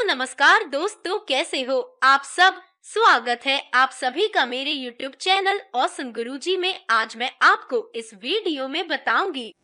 नमस्कार दोस्तों, कैसे हो आप सब। स्वागत है आप सभी का मेरे YouTube चैनल ऑसम गुरुजी में। आज मैं आपको इस वीडियो में बताऊंगी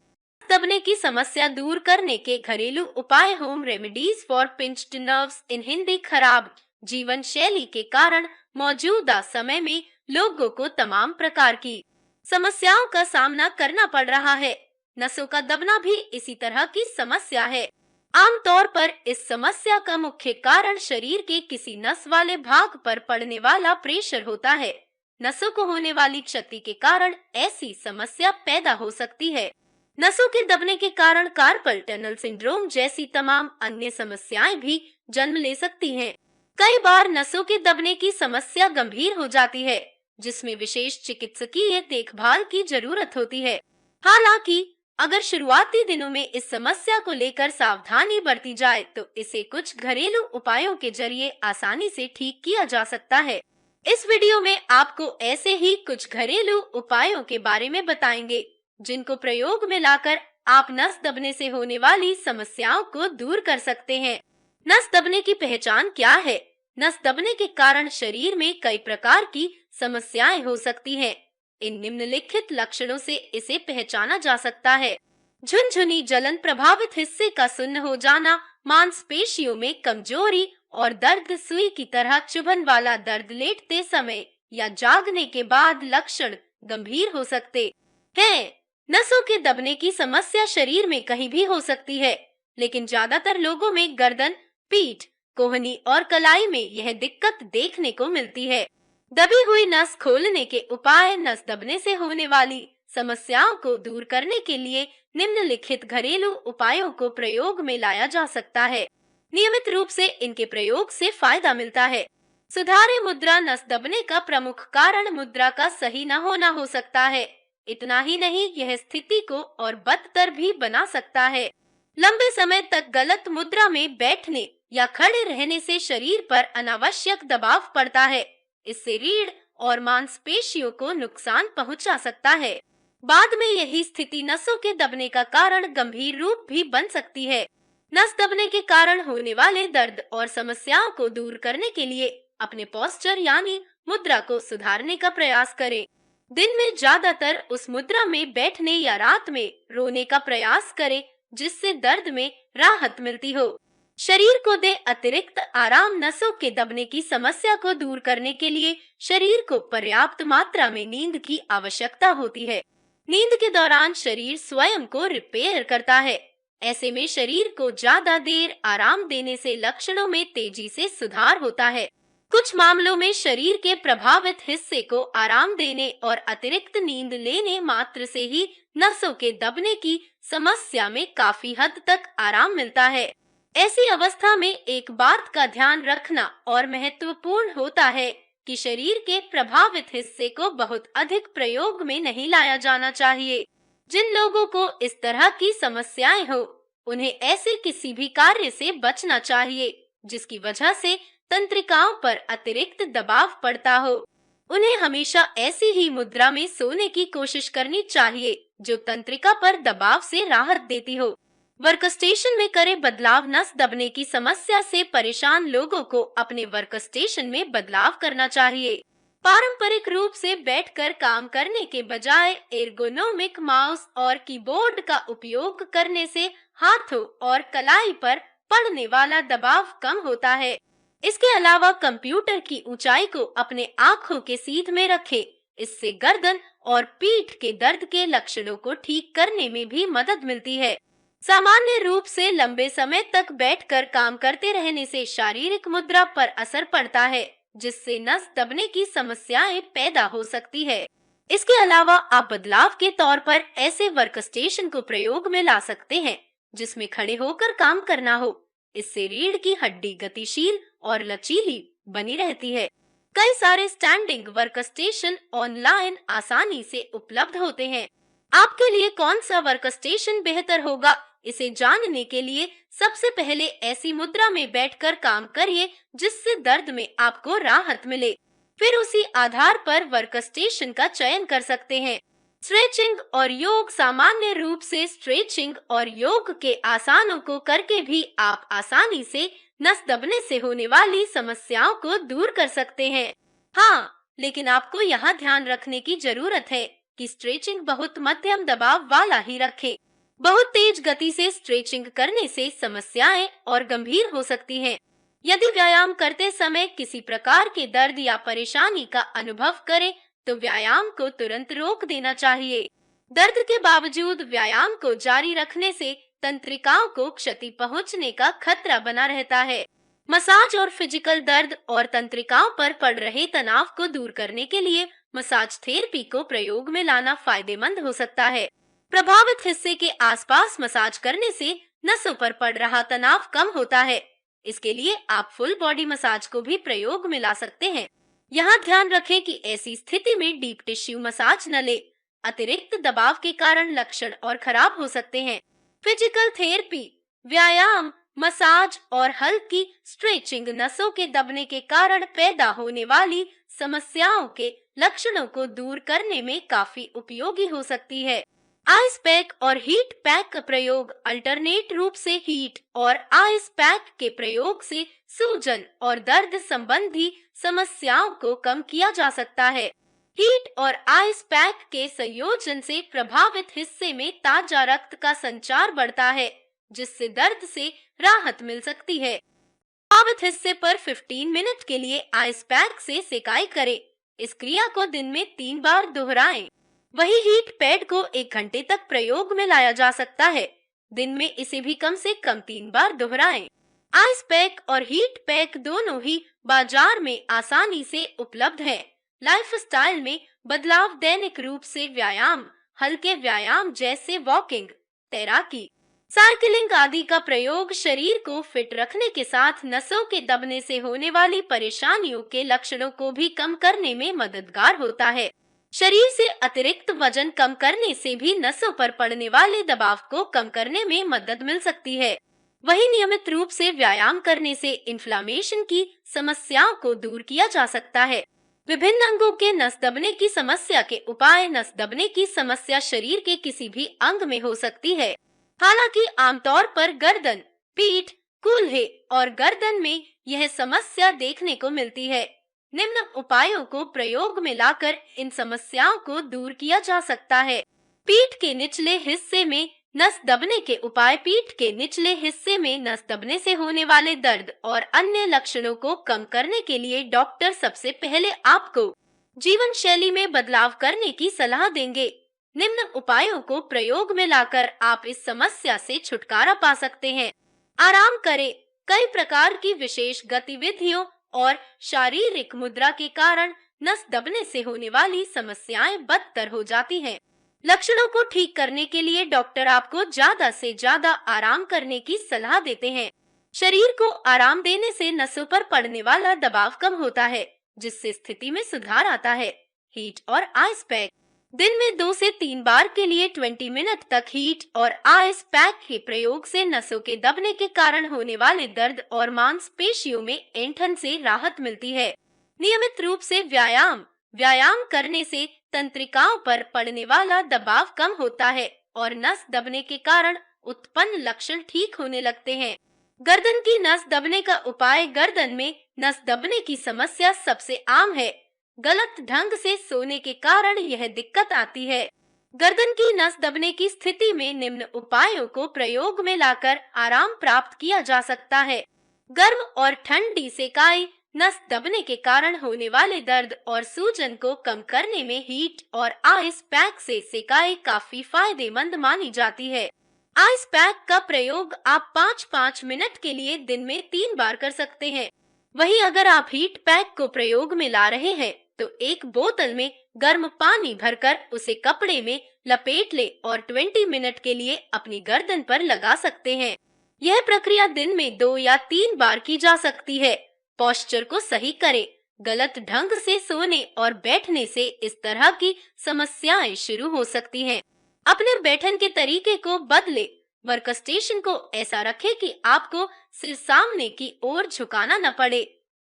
दबने की समस्या दूर करने के घरेलू उपाय, home remedies for pinched nerves in Hindi. खराब जीवन शैली के कारण मौजूदा समय में लोगों को तमाम प्रकार की समस्याओं का सामना करना पड़ रहा है। नसों का दबना भी इसी तरह की समस्या है। आमतौर पर इस समस्या का मुख्य कारण शरीर के किसी नस वाले भाग पर पड़ने वाला प्रेशर होता है। नसों को होने वाली क्षति के कारण ऐसी समस्या पैदा हो सकती है। नसों के दबने के कारण कार्पल टनल सिंड्रोम जैसी तमाम अन्य समस्याएं भी जन्म ले सकती हैं। कई बार नसों के दबने की समस्या गंभीर हो जाती है, जिसमें विशेष चिकित्सकीय देखभाल की जरूरत होती है। हालांकि अगर शुरुआती दिनों में इस समस्या को लेकर सावधानी बरती जाए तो इसे कुछ घरेलू उपायों के जरिए आसानी से ठीक किया जा सकता है। इस वीडियो में आपको ऐसे ही कुछ घरेलू उपायों के बारे में बताएंगे, जिनको प्रयोग में लाकर आप नस दबने से होने वाली समस्याओं को दूर कर सकते हैं। नस दबने की पहचान क्या है? नस दबने के कारण शरीर में कई प्रकार की समस्याएं हो सकती हैं। इन निम्नलिखित लक्षणों से इसे पहचाना जा सकता है। झुनझुनी जलन, प्रभावित हिस्से का सुन्न हो जाना, मांसपेशियों में कमजोरी और दर्द, सुई की तरह चुभन वाला दर्द लेटते समय या जागने के बाद। लक्षण गंभीर हो सकते हैं। नसों के दबने की समस्या शरीर में कहीं भी हो सकती है, लेकिन ज्यादातर लोगों में गर्दन, पीठ, कोहनी और कलाई में यह दिक्कत देखने को मिलती है। दबी हुई नस खोलने के उपाय। नस दबने से होने वाली समस्याओं को दूर करने के लिए निम्नलिखित घरेलू उपायों को प्रयोग में लाया जा सकता है। नियमित रूप से इनके प्रयोग से फायदा मिलता है। सुधारे मुद्रा। नस दबने का प्रमुख कारण मुद्रा का सही न होना हो सकता है। इतना ही नहीं, यह स्थिति को और बदतर भी बना सकता है। लंबे समय तक गलत मुद्रा में बैठने या खड़े रहने से शरीर पर अनावश्यक दबाव पड़ता है। इससे रीढ़ और मांसपेशियों को नुकसान पहुंचा सकता है। बाद में यही स्थिति नसों के दबने का कारण गंभीर रूप भी बन सकती है। नस दबने के कारण होने वाले दर्द और समस्याओं को दूर करने के लिए अपने पोस्चर यानी मुद्रा को सुधारने का प्रयास करें। दिन में ज्यादातर उस मुद्रा में बैठने या रात में रोने का प्रयास करें, जिससे दर्द में राहत मिलती हो। शरीर को दे अतिरिक्त आराम। नसों के दबने की समस्या को दूर करने के लिए शरीर को पर्याप्त मात्रा में नींद की आवश्यकता होती है। नींद के दौरान शरीर स्वयं को रिपेयर करता है। ऐसे में शरीर को ज्यादा देर आराम देने से लक्षणों में तेजी से सुधार होता है। कुछ मामलों में शरीर के प्रभावित हिस्से को आराम देने और अतिरिक्त नींद लेने मात्र से ही नसों के दबने की समस्या में काफी हद तक आराम मिलता है। ऐसी अवस्था में एक बात का ध्यान रखना और महत्वपूर्ण होता है कि शरीर के प्रभावित हिस्से को बहुत अधिक प्रयोग में नहीं लाया जाना चाहिए। जिन लोगों को इस तरह की समस्याएं हो, उन्हें ऐसे किसी भी कार्य से बचना चाहिए जिसकी वजह से तंत्रिकाओं पर अतिरिक्त दबाव पड़ता हो। उन्हें हमेशा ऐसी ही मुद्रा में सोने की कोशिश करनी चाहिए जो तंत्रिका पर दबाव से राहत देती हो। वर्क स्टेशन में करे बदलाव। नस दबने की समस्या से परेशान लोगों को अपने वर्क स्टेशन में बदलाव करना चाहिए। पारंपरिक रूप से बैठकर काम करने के बजाय एर्गोनोमिक माउस और कीबोर्ड का उपयोग करने से हाथों और कलाई पर पड़ने वाला दबाव कम होता है। इसके अलावा कंप्यूटर की ऊंचाई को अपने आँखों के सीध में रखें। इससे गर्दन और पीठ के दर्द के लक्षणों को ठीक करने में भी मदद मिलती है। सामान्य रूप से लंबे समय तक बैठकर काम करते रहने से शारीरिक मुद्रा पर असर पड़ता है, जिससे नस दबने की समस्याएं पैदा हो सकती है। इसके अलावा आप बदलाव के तौर पर ऐसे वर्क स्टेशन को प्रयोग में ला सकते हैं जिसमें खड़े होकर काम करना हो। इससे रीढ़ की हड्डी गतिशील और लचीली बनी रहती है। कई सारे स्टैंडिंग वर्क स्टेशन ऑनलाइन आसानी से उपलब्ध होते हैं। आपके लिए कौन सा वर्क स्टेशन बेहतर होगा, इसे जानने के लिए सबसे पहले ऐसी मुद्रा में बैठकर काम करिए जिससे दर्द में आपको राहत मिले। फिर उसी आधार पर वर्क स्टेशन का चयन कर सकते हैं। स्ट्रेचिंग और योग। सामान्य रूप से स्ट्रेचिंग और योग के आसनों को करके भी आप आसानी से नस दबने से होने वाली समस्याओं को दूर कर सकते हैं। हाँ, लेकिन आपको यहाँ ध्यान रखने की जरूरत है कि स्ट्रेचिंग बहुत मध्यम दबाव वाला ही रखें। बहुत तेज गति से स्ट्रेचिंग करने से समस्याएं और गंभीर हो सकती हैं। यदि व्यायाम करते समय किसी प्रकार के दर्द या परेशानी का अनुभव करें, तो व्यायाम को तुरंत रोक देना चाहिए। दर्द के बावजूद व्यायाम को जारी रखने से तंत्रिकाओं को क्षति पहुंचने का खतरा बना रहता है। मसाज और फिजिकल दर्द और तंत्रिकाओं पर पड़ रहे तनाव को दूर करने के लिए मसाज थेरेपी को प्रयोग में लाना फायदेमंद हो सकता है। प्रभावित हिस्से के आसपास मसाज करने से नसों पर पड़ रहा तनाव कम होता है। इसके लिए आप फुल बॉडी मसाज को भी प्रयोग में ला सकते हैं। यहाँ ध्यान रखें कि ऐसी स्थिति में डीप टिश्यू मसाज न ले। अतिरिक्त दबाव के कारण लक्षण और खराब हो सकते हैं। फिजिकल थेरेपी, व्यायाम, मसाज और हल्की स्ट्रेचिंग नसों के दबने के कारण पैदा होने वाली समस्याओं के लक्षणों को दूर करने में काफी उपयोगी हो सकती है। आइस पैक और हीट पैक का प्रयोग अल्टरनेट रूप से हीट और आइस पैक के प्रयोग से सूजन और दर्द संबंधी समस्याओं को कम किया जा सकता है। हीट और आइस पैक के संयोजन से प्रभावित हिस्से में ताजा रक्त का संचार बढ़ता है, जिससे दर्द से राहत मिल सकती है। प्रभावित हिस्से पर 15 मिनट के लिए आइस पैक से सेकाई करें। इस क्रिया को दिन में 3 बार दोहराएं। वही हीट पैड को 1 घंटे तक प्रयोग में लाया जा सकता है। दिन में इसे भी कम से कम 3 बार दोहराएं। आइस पैक और हीट पैक दोनों ही बाजार में आसानी से उपलब्ध है। लाइफस्टाइल में बदलाव, दैनिक रूप से व्यायाम, हल्के व्यायाम जैसे वॉकिंग, तैराकी, साइकिलिंग आदि का प्रयोग शरीर को फिट रखने के साथ नसों के दबने से होने वाली परेशानियों के लक्षणों को भी कम करने में मददगार होता है। शरीर से अतिरिक्त वजन कम करने से भी नसों पर पड़ने वाले दबाव को कम करने में मदद मिल सकती है। वही नियमित रूप से व्यायाम करने से इन्फ्लामेशन की समस्याओं को दूर किया जा सकता है। विभिन्न अंगों के नस दबने की समस्या के उपाय। नस दबने की समस्या शरीर के किसी भी अंग में हो सकती है। हालांकि आमतौर पर गर्दन, पीठ, कूल्हे और गर्दन में यह समस्या देखने को मिलती है। निम्न उपायों को प्रयोग में लाकर इन समस्याओं को दूर किया जा सकता है। पीठ के निचले हिस्से में नस दबने के उपाय। पीठ के निचले हिस्से में नस दबने से होने वाले दर्द और अन्य लक्षणों को कम करने के लिए डॉक्टर सबसे पहले आपको जीवन शैली में बदलाव करने की सलाह देंगे। निम्न उपायों को प्रयोग में लाकर आप इस समस्या से छुटकारा पा सकते हैं। आराम करें। कई प्रकार की विशेष गतिविधियों और शारीरिक मुद्रा के कारण नस दबने से होने वाली समस्याएं बदतर हो जाती हैं। लक्षणों को ठीक करने के लिए डॉक्टर आपको ज्यादा से ज्यादा आराम करने की सलाह देते हैं। शरीर को आराम देने से नसों पर पड़ने वाला दबाव कम होता है, जिससे स्थिति में सुधार आता है। हीट और आइस पैक। दिन में 2 से 3 बार के लिए 20 मिनट तक हीट और आइस पैक के प्रयोग से नसों के दबने के कारण होने वाले दर्द और मांसपेशियों में ऐंठन से राहत मिलती है। नियमित रूप से व्यायाम करने से तंत्रिकाओं पर पड़ने वाला दबाव कम होता है और नस दबने के कारण उत्पन्न लक्षण ठीक होने लगते हैं। गर्दन की नस दबने का उपाय। गर्दन में नस दबने की समस्या सबसे आम है। गलत ढंग से सोने के कारण यह दिक्कत आती है। गर्दन की नस दबने की स्थिति में निम्न उपायों को प्रयोग में लाकर आराम प्राप्त किया जा सकता है। गर्म और ठंडी सेकाई नस दबने के कारण होने वाले दर्द और सूजन को कम करने में हीट और आइस पैक से सेकाई काफी फायदेमंद मानी जाती है। आइस पैक का प्रयोग आप 5-5 मिनट के लिए दिन में 3 बार कर सकते हैं। वहीं अगर आप हीट पैक को प्रयोग में ला रहे हैं, तो एक बोतल में गर्म पानी भरकर उसे कपड़े में लपेट ले और 20 मिनट के लिए अपनी गर्दन पर लगा सकते हैं। यह प्रक्रिया दिन में 2 या 3 बार की जा सकती है। पोस्चर को सही करें। गलत ढंग से सोने और बैठने से इस तरह की समस्याएं शुरू हो सकती हैं। अपने बैठन के तरीके को बदले। वर्कस्टेशन को ऐसा रखें कि आपको सिर सामने की ओर झुकाना न पड़े।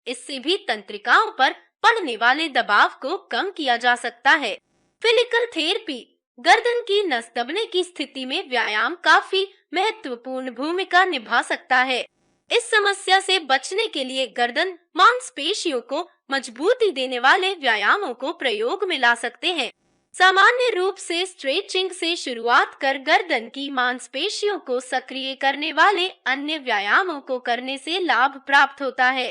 इससे भी तंत्रिकाओं पर पड़ने वाले दबाव को कम किया जा सकता है। Physical therapy. गर्दन की नस दबने की स्थिति में व्यायाम काफी महत्वपूर्ण भूमिका निभा सकता है। इस समस्या से बचने के लिए गर्दन मांसपेशियों को मजबूती देने वाले व्यायामों को प्रयोग में ला सकते हैं। सामान्य रूप से स्ट्रेचिंग से शुरुआत कर गर्दन की मांसपेशियों को सक्रिय करने वाले अन्य व्यायामों को करने से लाभ प्राप्त होता है।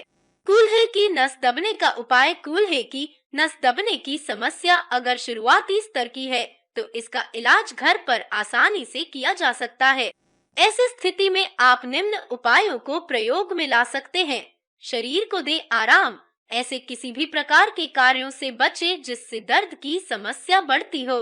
कूल्हे की नस दबने का उपाय। कूल्हे की नस दबने की समस्या अगर शुरुआती स्तर की है तो इसका इलाज घर पर आसानी से किया जा सकता है। ऐसी स्थिति में आप निम्न उपायों को प्रयोग में ला सकते हैं। शरीर को दे आराम। ऐसे किसी भी प्रकार के कार्यों से बचे जिससे दर्द की समस्या बढ़ती हो।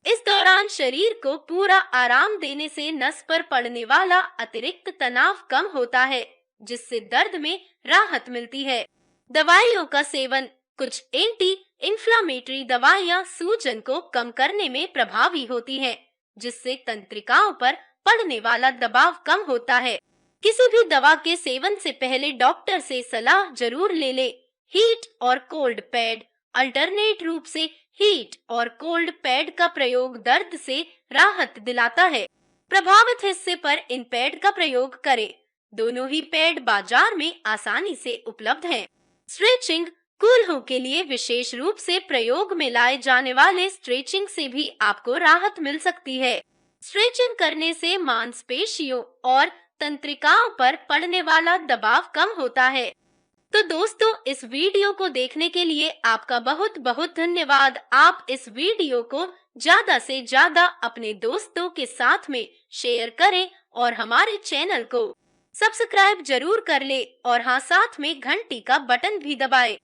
इस दौरान शरीर को पूरा आराम देने से नस पर पड़ने वाला अतिरिक्त तनाव कम होता है, जिससे दर्द में राहत मिलती है। दवाइयों का सेवन। कुछ एंटी इंफ्लामेटरी दवाइयां सूजन को कम करने में प्रभावी होती हैं, जिससे तंत्रिकाओं पर पड़ने वाला दबाव कम होता है। किसी भी दवा के सेवन से पहले डॉक्टर से सलाह जरूर ले ले। हीट और कोल्ड पैड। अल्टरनेट रूप से हीट और कोल्ड पैड का प्रयोग दर्द से राहत दिलाता है। प्रभावित हिस्से पर इन पैड का प्रयोग करें। दोनों ही पैड बाजार में आसानी से उपलब्ध हैं। स्ट्रेचिंग। कूल्हों के लिए विशेष रूप से प्रयोग में लाए जाने वाले स्ट्रेचिंग से भी आपको राहत मिल सकती है। स्ट्रेचिंग करने से मांसपेशियों और तंत्रिकाओं पर पड़ने वाला दबाव कम होता है। तो दोस्तों, इस वीडियो को देखने के लिए आपका बहुत बहुत धन्यवाद। आप इस वीडियो को ज्यादा से ज्यादा अपने दोस्तों के साथ में शेयर करें और हमारे चैनल को सब्सक्राइब जरूर कर ले और हाँ, साथ में घंटी का बटन भी दबाएं।